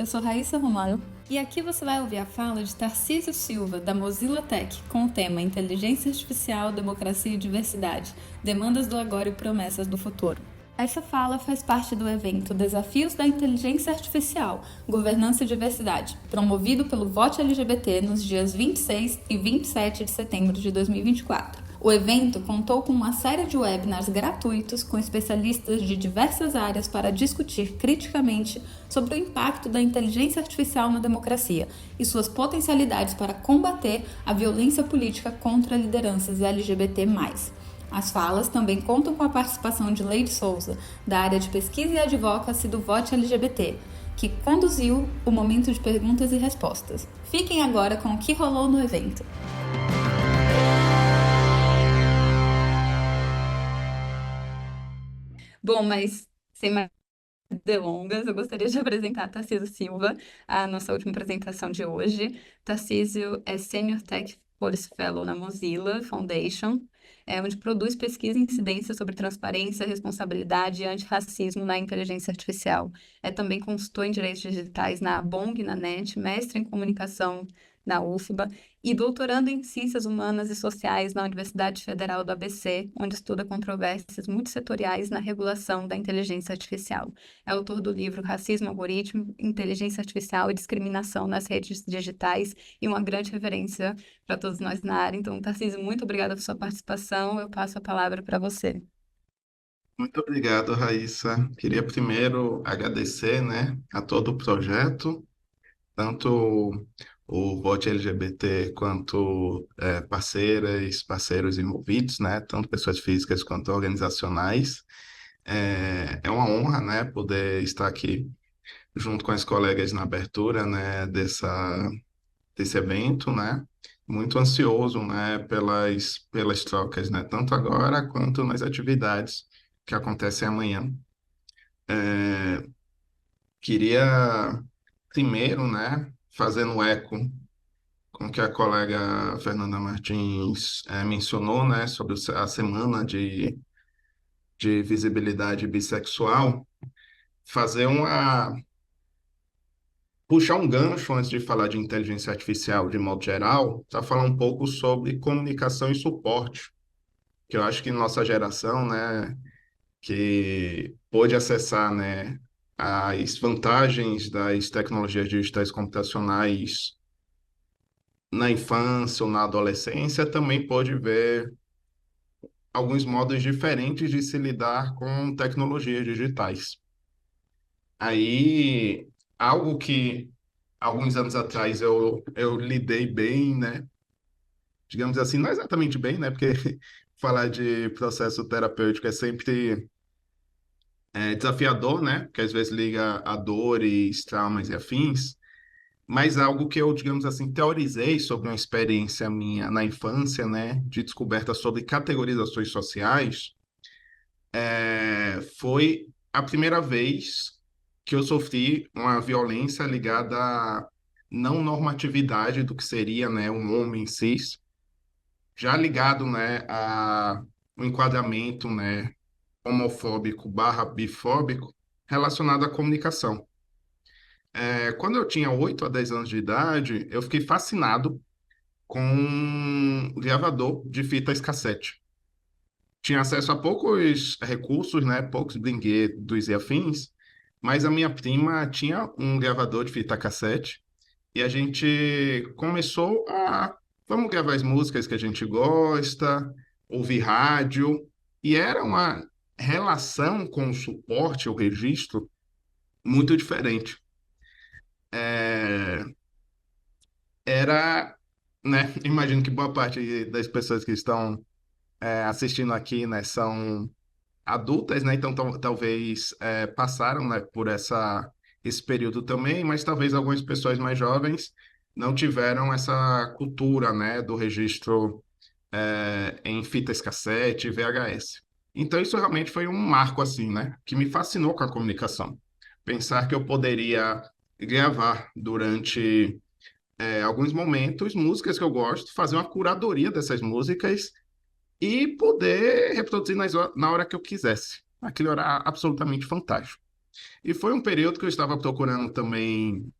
sou Raíssa Romano e aqui você vai ouvir a fala de Tarcísio Silva, da Mozilla Tech, com o tema Inteligência Artificial, Democracia e Diversidade, Demandas do Agora e Promessas do Futuro. Essa fala faz parte do evento Desafios da Inteligência Artificial, Governança e Diversidade, promovido pelo Vote LGBT nos dias 26 e 27 de setembro de 2024. O evento contou com uma série de webinars gratuitos com especialistas de diversas áreas para discutir criticamente sobre o impacto da inteligência artificial na democracia e suas potencialidades para combater a violência política contra lideranças LGBT+. As falas também contam com a participação de Leide Souza, da área de pesquisa e advocacy do Vote LGBT, que conduziu o momento de perguntas e respostas. Fiquem agora com o que rolou no evento. Bom, mas sem mais delongas, eu gostaria de apresentar a Tarcísio Silva, a nossa última apresentação de hoje. Tarcísio é Senior Tech Policy Fellow na Mozilla Foundation, onde produz pesquisa e incidência sobre transparência, responsabilidade e antirracismo na inteligência artificial. É também consultor em direitos digitais na Bong e na NET, mestre em comunicação na UFBA e doutorando em Ciências Humanas e Sociais na Universidade Federal do ABC, onde estuda controvérsias multissetoriais na regulação da inteligência artificial. É autor do livro Racismo Algoritmo, Inteligência Artificial e Discriminação nas Redes Digitais e uma grande referência para todos nós na área. Então, Tarcísio, muito obrigada por sua participação. Eu passo a palavra para você. Muito obrigado, Raíssa. Queria primeiro agradecer, né, a todo o projeto, tanto o Vote LGBT quanto parceiros envolvidos, né, tanto pessoas físicas quanto organizacionais. É uma honra, né, poder estar aqui junto com as colegas na abertura, né, desse evento, né, muito ansioso, né, pelas trocas, né, tanto agora quanto nas atividades que acontecem amanhã. Queria primeiro, né, fazendo eco com o que a colega Fernanda Martins mencionou, né, sobre a semana de visibilidade bissexual, fazer puxar um gancho antes de falar de inteligência artificial de modo geral, para falar um pouco sobre comunicação e suporte, que eu acho que nossa geração, né, que pôde acessar, né, as vantagens das tecnologias digitais computacionais na infância ou na adolescência, também pôde ver alguns modos diferentes de se lidar com tecnologias digitais. Aí, algo que alguns anos atrás eu lidei bem, né? Digamos assim, não exatamente bem, né? Porque falar de processo terapêutico é sempre desafiador, né? Porque às vezes liga a dores, traumas e afins, mas algo que eu, digamos assim, teorizei sobre uma experiência minha na infância, né? De descoberta sobre categorizações sociais, foi a primeira vez que eu sofri uma violência ligada à não normatividade do que seria, né, um homem cis, já ligado, né, a um enquadramento, né, homofóbico barra bifóbico relacionado à comunicação. Quando eu tinha 8 a 10 anos de idade, eu fiquei fascinado com um gravador de fitas cassete. Tinha acesso a poucos recursos, né, poucos brinquedos e afins, mas a minha prima tinha um gravador de fita cassete e a gente começou vamos gravar as músicas que a gente gosta, ouvir rádio, e era uma relação com o suporte, o registro, muito diferente. É, Era, né, imagino que boa parte das pessoas que estão assistindo aqui, né, são adultas, né? Então talvez passaram, né, por esse período também, mas talvez algumas pessoas mais jovens não tiveram essa cultura, né, do registro em fitas cassete e VHS. Então isso realmente foi um marco assim, né, que me fascinou com a comunicação. Pensar que eu poderia gravar durante alguns momentos músicas que eu gosto, fazer uma curadoria dessas músicas e poder reproduzir na hora que eu quisesse. Aquilo era absolutamente fantástico. E foi um período que eu estava procurando também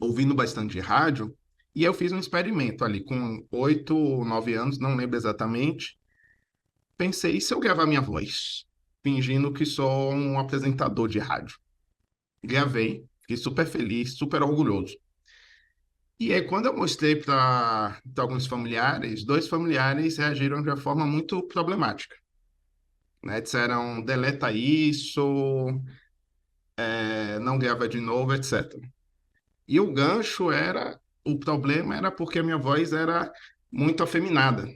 ouvindo bastante rádio, e eu fiz um experimento ali com 8, 9 anos, não lembro exatamente. Pensei, e se eu gravar minha voz, fingindo que sou um apresentador de rádio? Gravei, fiquei super feliz, super orgulhoso. E aí, quando eu mostrei para alguns familiares, dois familiares reagiram de uma forma muito problemática, né? Disseram, deleta isso, não grava de novo, etc. E o gancho era, o problema era porque a minha voz era muito afeminada.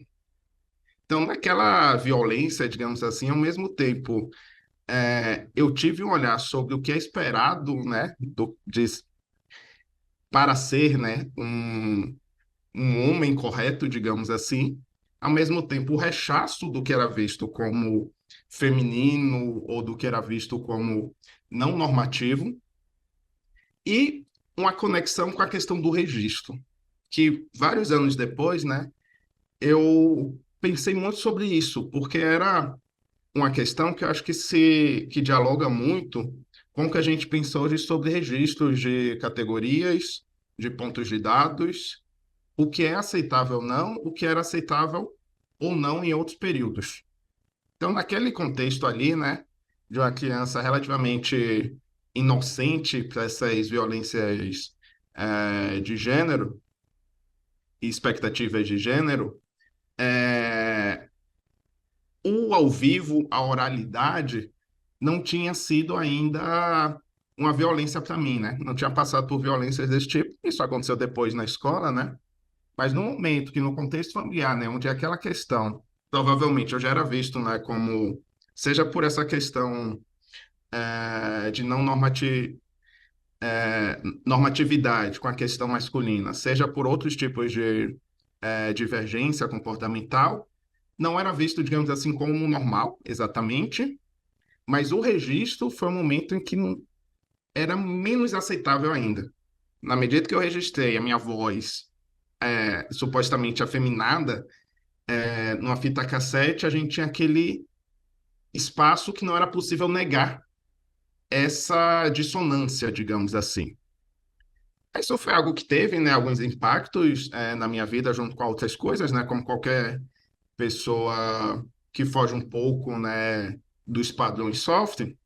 Então, naquela violência, digamos assim, ao mesmo tempo, eu tive um olhar sobre o que é esperado, né, para ser, né, um homem correto, digamos assim, ao mesmo tempo o rechaço do que era visto como feminino ou do que era visto como não normativo e uma conexão com a questão do registro, que vários anos depois, né, eu pensei muito sobre isso, porque era uma questão que eu acho que dialoga muito com o que a gente pensou hoje sobre registros de categorias, de pontos de dados, o que é aceitável ou não, o que era aceitável ou não em outros períodos. Então, naquele contexto ali, né, de uma criança relativamente inocente para essas violências de gênero e expectativas de gênero, é, o ao vivo, a oralidade, não tinha sido ainda uma violência para mim, né? Não tinha passado por violências desse tipo. Isso aconteceu depois na escola, né? Mas no momento que no contexto familiar, né, onde é aquela questão, provavelmente eu já era visto, né, como, seja por essa questão de não normatividade com a questão masculina, seja por outros tipos de divergência comportamental, não era visto, digamos assim, como normal, exatamente, mas o registro foi um momento em que era menos aceitável ainda. Na medida que eu registrei a minha voz supostamente afeminada, numa fita cassete, a gente tinha aquele espaço que não era possível negar essa dissonância, digamos assim. Isso foi algo que teve, né, alguns impactos na minha vida junto com outras coisas, né, como qualquer pessoa que foge um pouco, né, dos padrões sofre,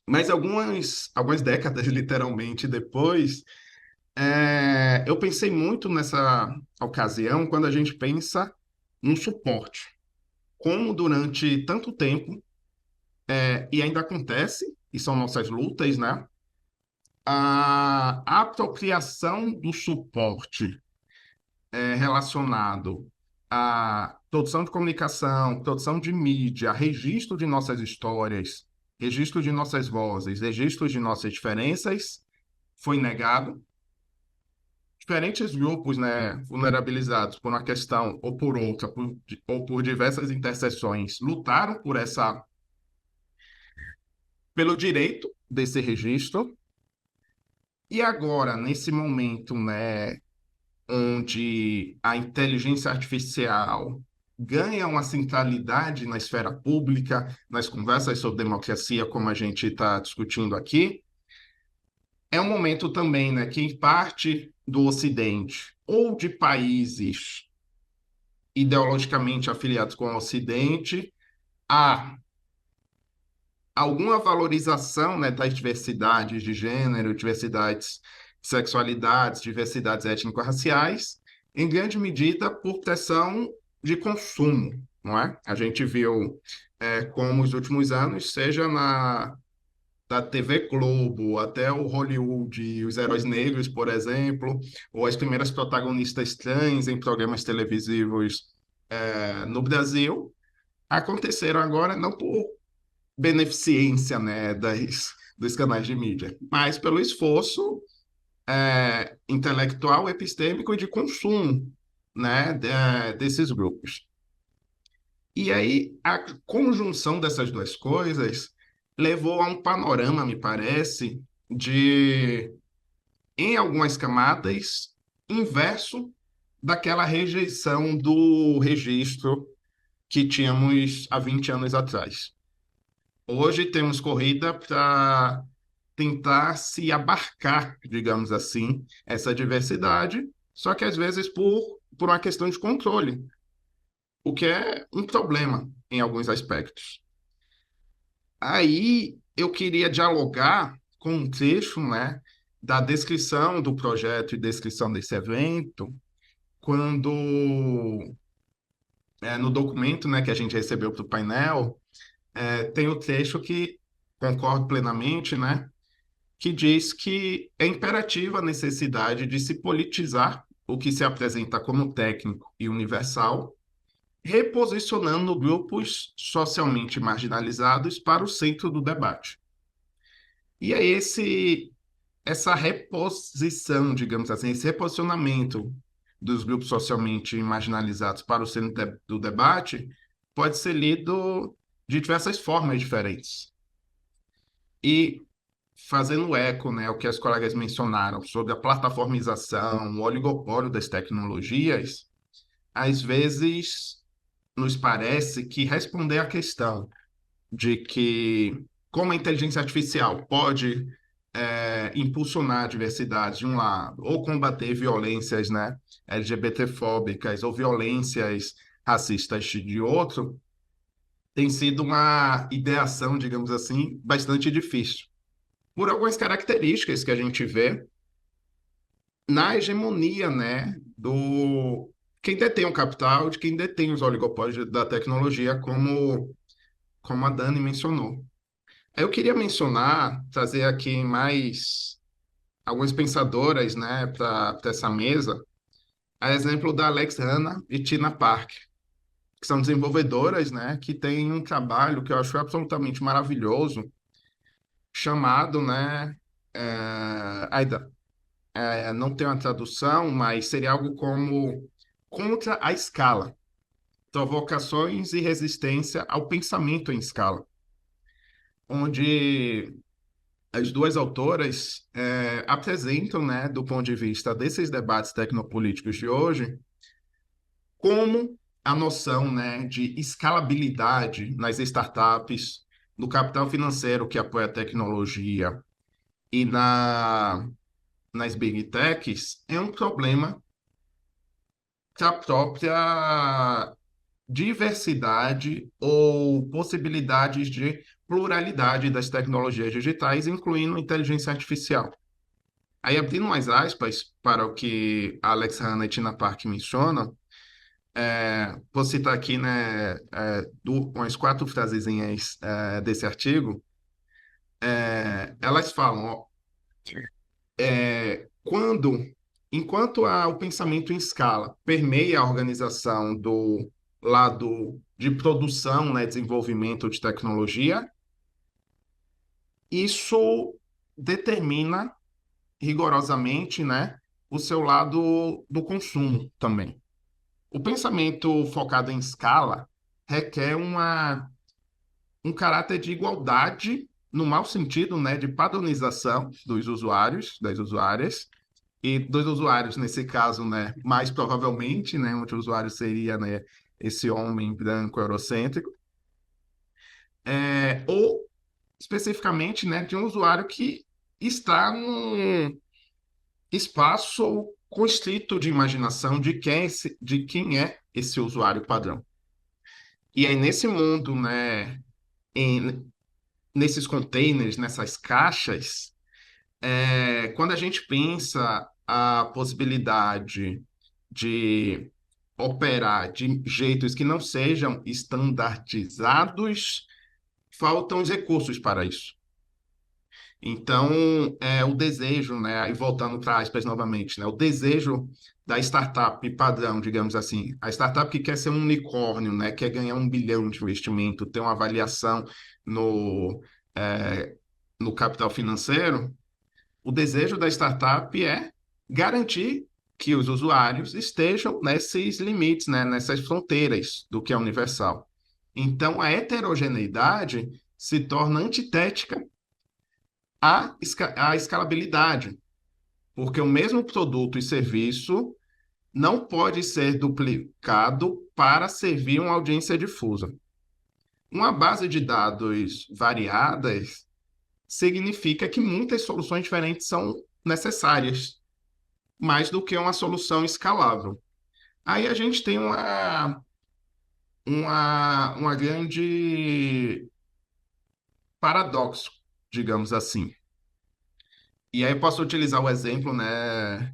mas algumas décadas, literalmente, depois, eu pensei muito nessa ocasião quando a gente pensa no suporte. Como durante tanto tempo, e ainda acontece, e são nossas lutas, né? A apropriação do suporte relacionado à produção de comunicação, produção de mídia, registro de nossas histórias, registro de nossas vozes, registro de nossas diferenças, foi negado. Diferentes grupos, né, vulnerabilizados por uma questão ou por outra, ou por diversas interseções, lutaram pelo direito desse registro. E agora, nesse momento, né, onde a inteligência artificial ganha uma centralidade na esfera pública, nas conversas sobre democracia, como a gente está discutindo aqui, é um momento também, né, que em parte do Ocidente ou de países ideologicamente afiliados com o Ocidente, há alguma valorização, né, das diversidades de gênero, diversidades de sexualidades, diversidades étnico-raciais, em grande medida por pressão de consumo, não é? A gente viu como os últimos anos, seja da TV Globo até o Hollywood, e os heróis negros, por exemplo, ou as primeiras protagonistas trans em programas televisivos no Brasil, aconteceram agora não por beneficência, né, dos canais de mídia, mas pelo esforço intelectual, epistêmico e de consumo, né, desses grupos. E aí, a conjunção dessas duas coisas levou a um panorama, me parece, de, em algumas camadas, inverso daquela rejeição do registro que tínhamos há 20 anos atrás. Hoje temos corrida para tentar se abarcar, digamos assim, essa diversidade, só que às vezes por uma questão de controle, o que é um problema em alguns aspectos. Aí eu queria dialogar com um trecho, né, da descrição do projeto e descrição desse evento, quando no documento, né, que a gente recebeu para o painel, tem o trecho que concordo plenamente, né, que diz que é imperativa a necessidade de se politizar o que se apresenta como técnico e universal, reposicionando grupos socialmente marginalizados para o centro do debate. E é essa reposição, digamos assim, esse reposicionamento dos grupos socialmente marginalizados para o centro do debate pode ser lido de diversas formas diferentes. E fazendo eco, né, ao que as colegas mencionaram sobre a plataformização, o oligopólio das tecnologias, às vezes nos parece que responder à questão de que como a inteligência artificial pode impulsionar a diversidade de um lado, ou combater violências, né, LGBTfóbicas ou violências racistas de outro, tem sido uma ideação, digamos assim, bastante difícil. Por algumas características que a gente vê na hegemonia, né, do quem detém o capital, de quem detém os oligopólios da tecnologia, como a Dani mencionou. Eu queria mencionar, trazer aqui mais algumas pensadoras, né, para essa mesa, a exemplo da Alex Hanna e Tina Park, que são desenvolvedoras, né, que têm um trabalho que eu acho absolutamente maravilhoso, chamado, né, ainda não tem uma tradução, mas seria algo como Contra a Escala, Provocações e Resistência ao Pensamento em Escala, onde as duas autoras apresentam, né, do ponto de vista desses debates tecnopolíticos de hoje, como a noção, né, de escalabilidade nas startups, no capital financeiro que apoia a tecnologia e nas big techs é um problema para a própria diversidade ou possibilidades de pluralidade das tecnologias digitais, incluindo inteligência artificial. Aí, abrindo mais aspas para o que a Alex Hanna e Tina Park mencionam, vou citar aqui, né, umas 4 frasezinhas desse artigo. Elas falam, ó, enquanto o pensamento em escala permeia a organização do lado de produção, né, desenvolvimento de tecnologia, isso determina rigorosamente, né, o seu lado do consumo também. O pensamento focado em escala requer um caráter de igualdade, no mau sentido, né, de padronização dos usuários, das usuárias, e dos usuários, nesse caso, né, mais provavelmente, né, onde o usuário seria, né, esse homem branco eurocêntrico, ou especificamente, né, de um usuário que está num espaço constrito de imaginação de quem é esse usuário padrão. E aí, nesse mundo, né, nesses containers, nessas caixas, quando a gente pensa a possibilidade de operar de jeitos que não sejam estandardizados, faltam os recursos para isso. Então, o desejo, né, e voltando para aspas novamente, né, o desejo da startup padrão, digamos assim, a startup que quer ser um unicórnio, né, quer ganhar 1 bilhão de investimento, ter uma avaliação no, é, no capital financeiro, o desejo da startup é garantir que os usuários estejam nesses limites, né, nessas fronteiras do que é universal. Então, a heterogeneidade se torna antitética à escalabilidade, porque o mesmo produto e serviço não pode ser duplicado para servir uma audiência difusa. Uma base de dados variadas significa que muitas soluções diferentes são necessárias, mais do que uma solução escalável. Aí a gente tem uma grande paradoxo, digamos assim. E aí eu posso utilizar o exemplo, né,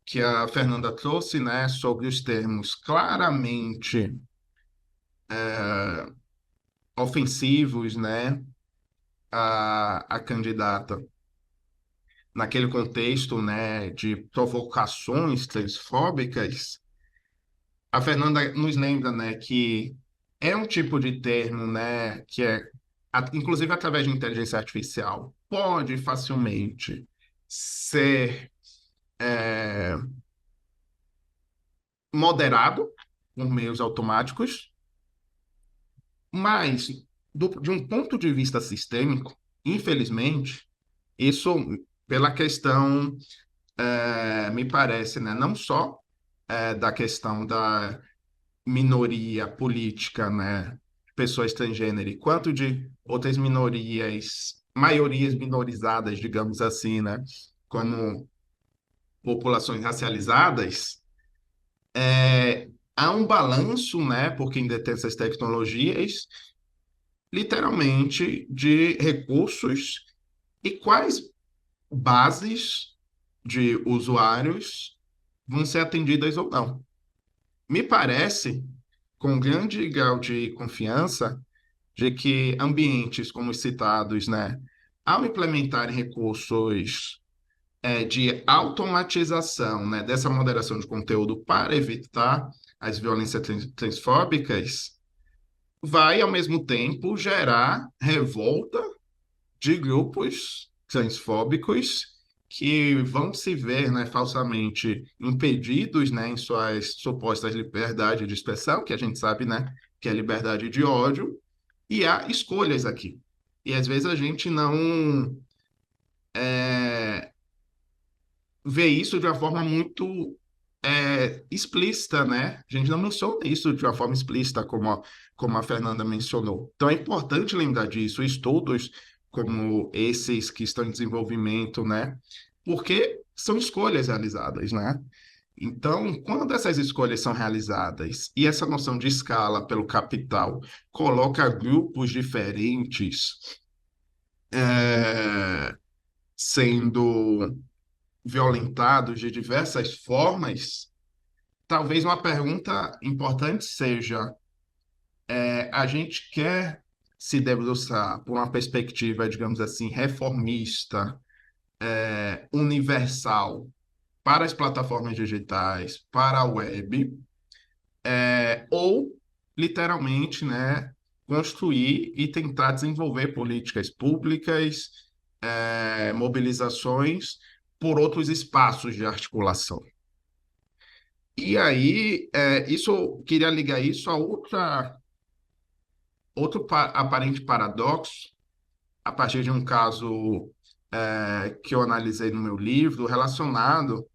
que a Fernanda trouxe, né, sobre os termos claramente ofensivos, né, à candidata naquele contexto, né, de provocações transfóbicas. A Fernanda nos lembra, né, que é um tipo de termo, né, que é, inclusive através de inteligência artificial, pode facilmente ser moderado por meios automáticos, mas de um ponto de vista sistêmico, infelizmente, isso pela questão, me parece, né, não só da questão da minoria política, né, pessoas transgênero, quanto de outras minorias, maiorias minorizadas, digamos assim, né, como populações racializadas, há um balanço, né, por quem detém essas tecnologias, literalmente, de recursos e quais bases de usuários vão ser atendidas ou não. Me parece, com grande grau de confiança, de que ambientes como os citados, né, ao implementarem recursos de automatização, né, dessa moderação de conteúdo para evitar as violências transfóbicas, vai, ao mesmo tempo, gerar revolta de grupos transfóbicos que vão se ver, né, falsamente impedidos, né, em suas supostas liberdade de expressão, que a gente sabe, né, que é liberdade de ódio, e há escolhas aqui. E às vezes a gente não vê isso de uma forma muito explícita, né? A gente não menciona isso de uma forma explícita, como a Fernanda mencionou. Então é importante lembrar disso, estudos como esses que estão em desenvolvimento, né? Porque são escolhas realizadas, né? Então, quando essas escolhas são realizadas e essa noção de escala pelo capital coloca grupos diferentes sendo violentados de diversas formas, talvez uma pergunta importante seja: a gente quer se debruçar por uma perspectiva, digamos assim, reformista, universal, para as plataformas digitais, para a web, ou literalmente, né, construir e tentar desenvolver políticas públicas, mobilizações por outros espaços de articulação. E aí, isso queria ligar isso a outro aparente paradoxo, a partir de um caso que eu analisei no meu livro, relacionado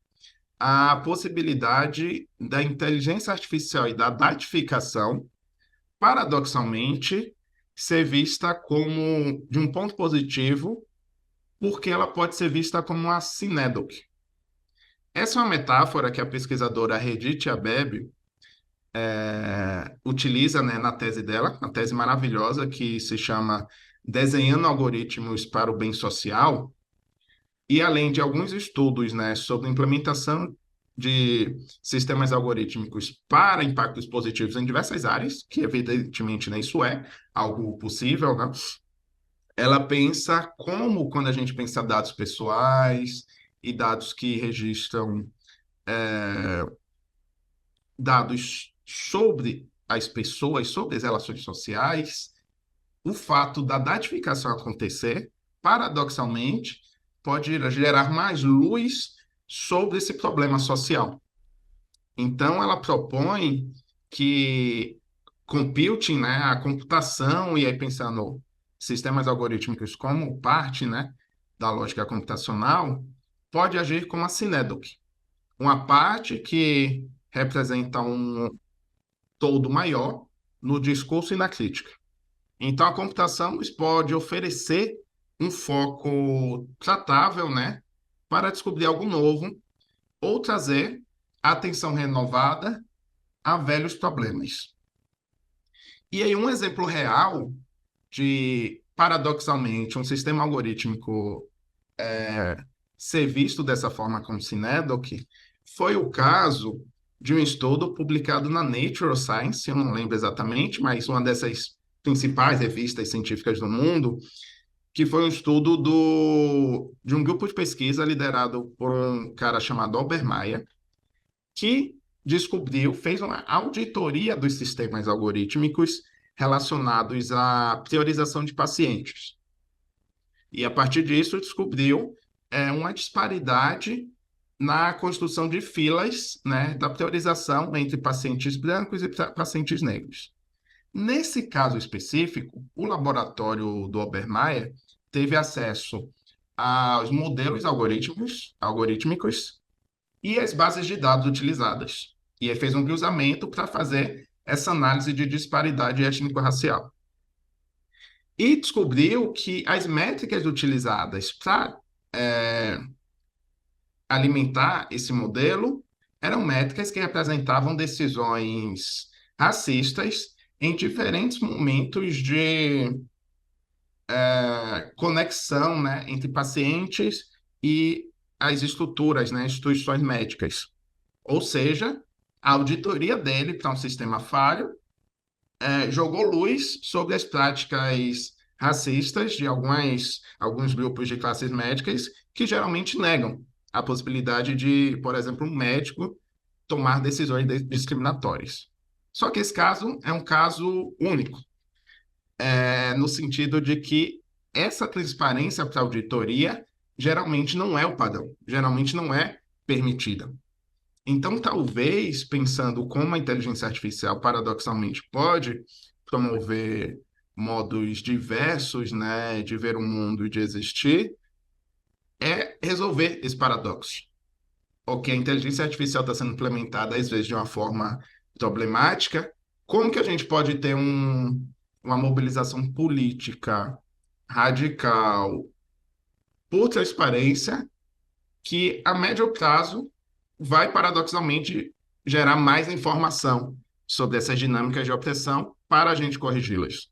à possibilidade da inteligência artificial e da datificação, paradoxalmente, ser vista como de um ponto positivo, porque ela pode ser vista como uma sinédoque. Essa é uma metáfora que a pesquisadora Redit Abebe utiliza, né, na tese dela, uma tese maravilhosa que se chama Desenhando Algoritmos para o Bem Social, e além de alguns estudos, né, sobre a implementação de sistemas algorítmicos para impactos positivos em diversas áreas, que evidentemente, né, isso é algo possível, né? Ela pensa como, quando a gente pensa dados pessoais e dados que registram dados sobre as pessoas, sobre as relações sociais, o fato da datificação acontecer, paradoxalmente, pode gerar mais luz sobre esse problema social. Então, ela propõe que computing, né, a computação, e aí pensando sistemas algorítmicos como parte, né, da lógica computacional, pode agir como a sinédoque, uma parte que representa um todo maior no discurso e na crítica. Então, a computação nos pode oferecer um foco tratável, né, para descobrir algo novo ou trazer atenção renovada a velhos problemas. E aí, um exemplo real de, paradoxalmente, um sistema algorítmico ser visto dessa forma como Cinedoc foi o caso de um estudo publicado na Nature Science, eu não lembro exatamente, mas uma dessas principais revistas científicas do mundo, que foi um estudo de um grupo de pesquisa liderado por um cara chamado Obermeier, que descobriu, fez uma auditoria dos sistemas algorítmicos relacionados à priorização de pacientes. E, a partir disso, descobriu uma disparidade na construção de filas, né, da priorização entre pacientes brancos e pacientes negros. Nesse caso específico, o laboratório do Obermeier teve acesso aos modelos algorítmicos e as bases de dados utilizadas. E aí fez um cruzamento para fazer essa análise de disparidade étnico-racial. E descobriu que as métricas utilizadas para alimentar esse modelo eram métricas que representavam decisões racistas em diferentes momentos de conexão, né, entre pacientes e as estruturas, né, instituições médicas. Ou seja, a auditoria dele para um sistema falho jogou luz sobre as práticas racistas de alguns grupos de classes médicas que geralmente negam a possibilidade de, por exemplo, um médico tomar decisões discriminatórias. Só que esse caso é um caso único, no sentido de que essa transparência para a auditoria geralmente não é o padrão, geralmente não é permitida. Então, talvez, pensando como a inteligência artificial, paradoxalmente, pode promover modos diversos, né, de ver o mundo e de existir, é resolver esse paradoxo. Ok, a inteligência artificial está sendo implementada, às vezes, de uma forma problemática. Como que a gente pode ter uma mobilização política radical por transparência que, a médio prazo, vai, paradoxalmente, gerar mais informação sobre essas dinâmicas de opressão para a gente corrigi-las.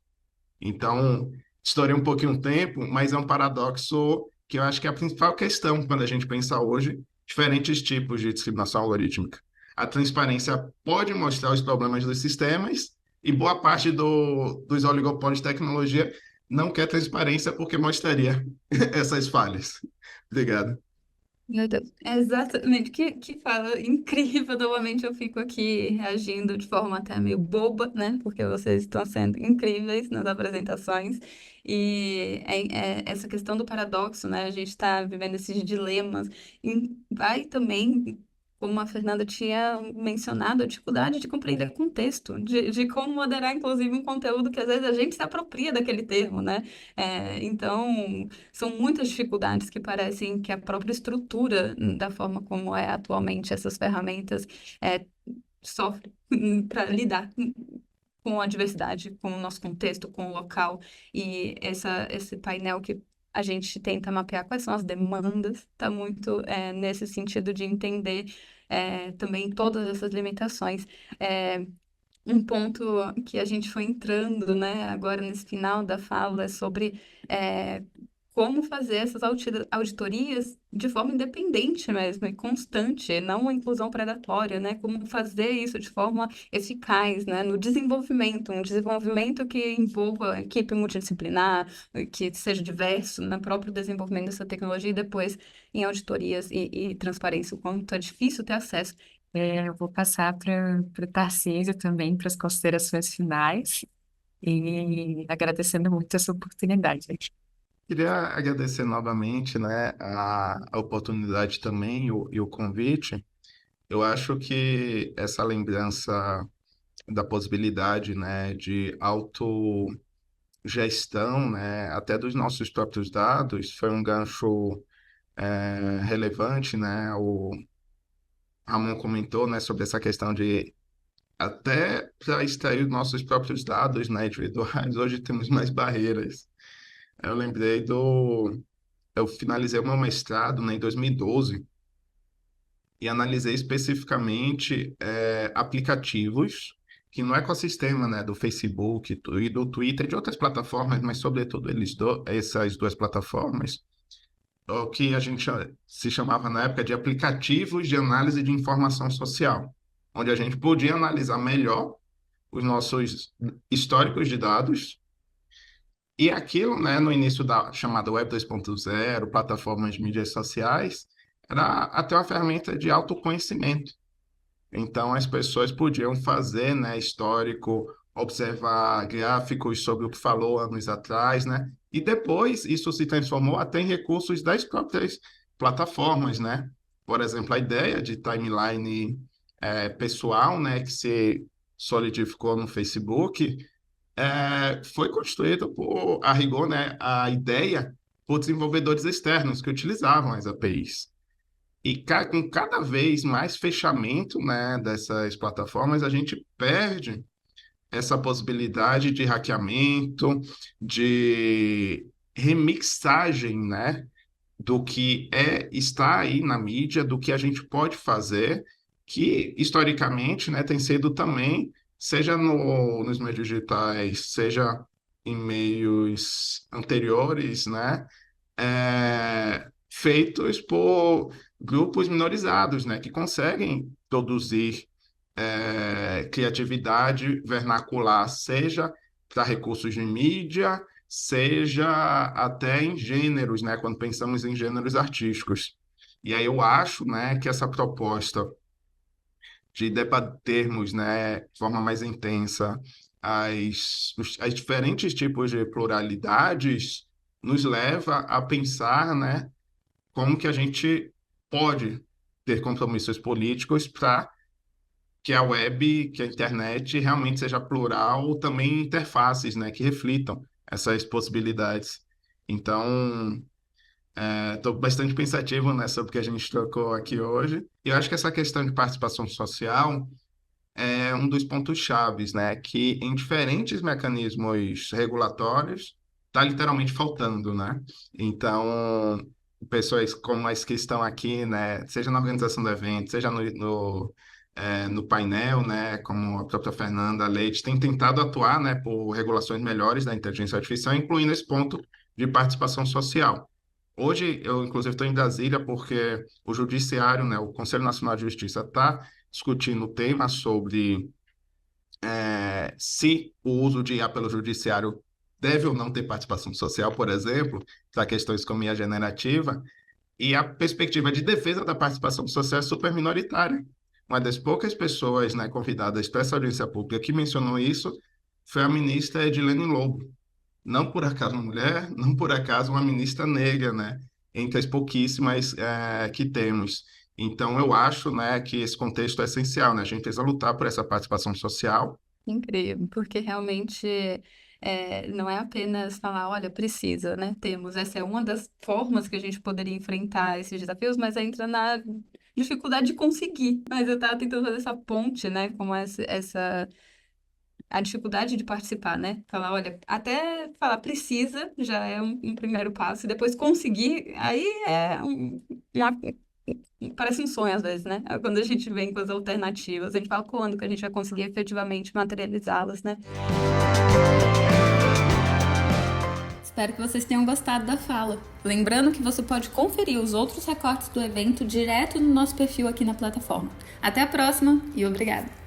Então, estourei um pouquinho o tempo, mas é um paradoxo que eu acho que é a principal questão quando a gente pensa hoje diferentes tipos de discriminação algorítmica. A transparência pode mostrar os problemas dos sistemas e boa parte dos oligopólios de tecnologia não quer transparência porque mostraria essas falhas. Obrigado. Meu Deus, é exatamente, que fala incrível. Novamente eu fico aqui reagindo de forma até meio boba, né? Porque vocês estão sendo incríveis nas apresentações. E essa questão do paradoxo, né? A gente está vivendo esses dilemas. E vai também, como a Fernanda tinha mencionado, a dificuldade de compreender contexto, de como moderar, inclusive, um conteúdo que às vezes a gente se apropria daquele termo, né? Então. São muitas dificuldades que parecem que a própria estrutura da forma como é atualmente essas ferramentas é, sofre para lidar com a diversidade, com o nosso contexto, com o local. E esse painel que a gente tenta mapear quais são as demandas, está muito nesse sentido de entender também todas essas limitações. Um ponto que a gente foi entrando, né, agora nesse final da fala é sobre como fazer essas auditorias de forma independente mesmo e constante, não uma inclusão predatória, né? Como fazer isso de forma eficaz, né? No desenvolvimento, um desenvolvimento que envolva equipe multidisciplinar, que seja diverso no próprio desenvolvimento dessa tecnologia e depois em auditorias e transparência, o quanto é difícil ter acesso. Eu vou passar para o Tarcísio também, para as considerações finais, e agradecendo muito essa oportunidade. Queria agradecer novamente, né, a oportunidade também e o convite. Eu acho que essa lembrança da possibilidade, né, de autogestão, né, até dos nossos próprios dados, foi um gancho relevante, né? O Ramon comentou, né, sobre essa questão de até para extrair os nossos próprios dados, né, individuais, hoje temos mais barreiras. Eu lembrei eu finalizei o meu mestrado, né, em 2012 e analisei especificamente aplicativos que no ecossistema, né, do Facebook e do Twitter e de outras plataformas, mas sobretudo essas duas plataformas, o que a gente se chamava na época de aplicativos de análise de informação social, onde a gente podia analisar melhor os nossos históricos de dados. E aquilo, né, no início da chamada Web 2.0, plataformas de mídias sociais, era até uma ferramenta de autoconhecimento. Então, as pessoas podiam fazer, né, histórico, observar gráficos sobre o que falou anos atrás, né? E depois isso se transformou até em recursos das próprias plataformas, né? Por exemplo, a ideia de timeline pessoal, né, que se solidificou no Facebook, foi construído a rigor, né, a ideia por desenvolvedores externos que utilizavam as APIs. E com cada vez mais fechamento, né, dessas plataformas, a gente perde essa possibilidade de hackeamento, de remixagem, né, do que está aí na mídia, do que a gente pode fazer, que historicamente, né, tem sido também, seja nos meios digitais, seja em meios anteriores, né, feitos por grupos minorizados, né, que conseguem produzir criatividade vernacular, seja para recursos de mídia, seja até em gêneros, né, quando pensamos em gêneros artísticos. E aí eu acho, né, que essa proposta de debatermos, né, de forma mais intensa as diferentes tipos de pluralidades nos leva a pensar, né, como que a gente pode ter compromissos políticos para que a web, que a internet realmente seja plural, também interfaces, né, que reflitam essas possibilidades. Então, estou bastante pensativo, né, sobre o que a gente trocou aqui hoje. E eu acho que essa questão de participação social é um dos pontos chaves, né, que em diferentes mecanismos regulatórios está literalmente faltando, né? Então, pessoas como as que estão aqui, né, seja na organização do evento, seja no painel, né, como a própria Fernanda Leite, tem tentado atuar, né, por regulações melhores da inteligência artificial, incluindo esse ponto de participação social. Hoje, eu, inclusive, estou em Brasília porque o Judiciário, né, o Conselho Nacional de Justiça, está discutindo o tema sobre se o uso de IA pelo Judiciário deve ou não ter participação social, por exemplo, para questões como IA generativa, e a perspectiva de defesa da participação social é super minoritária. Uma das poucas pessoas, né, convidadas para essa audiência pública que mencionou isso foi a ministra Edilene Lobo. Não por acaso uma mulher, não por acaso uma ministra negra, né? Entre as pouquíssimas que temos. Então, eu acho, né, que esse contexto é essencial, né? A gente precisa lutar por essa participação social. Incrível, porque realmente não é apenas falar, olha, precisa, né? Temos, essa é uma das formas que a gente poderia enfrentar esses desafios, mas entra na dificuldade de conseguir. Mas eu estava tentando fazer essa ponte, né? Como a dificuldade de participar, né? Falar, olha, até falar precisa já é um primeiro passo, e depois conseguir, aí parece um sonho às vezes, né? Quando a gente vem com as alternativas, a gente fala quando que a gente vai conseguir efetivamente materializá-las, né? Espero que vocês tenham gostado da fala. Lembrando que você pode conferir os outros recortes do evento direto no nosso perfil aqui na plataforma. Até a próxima e obrigada!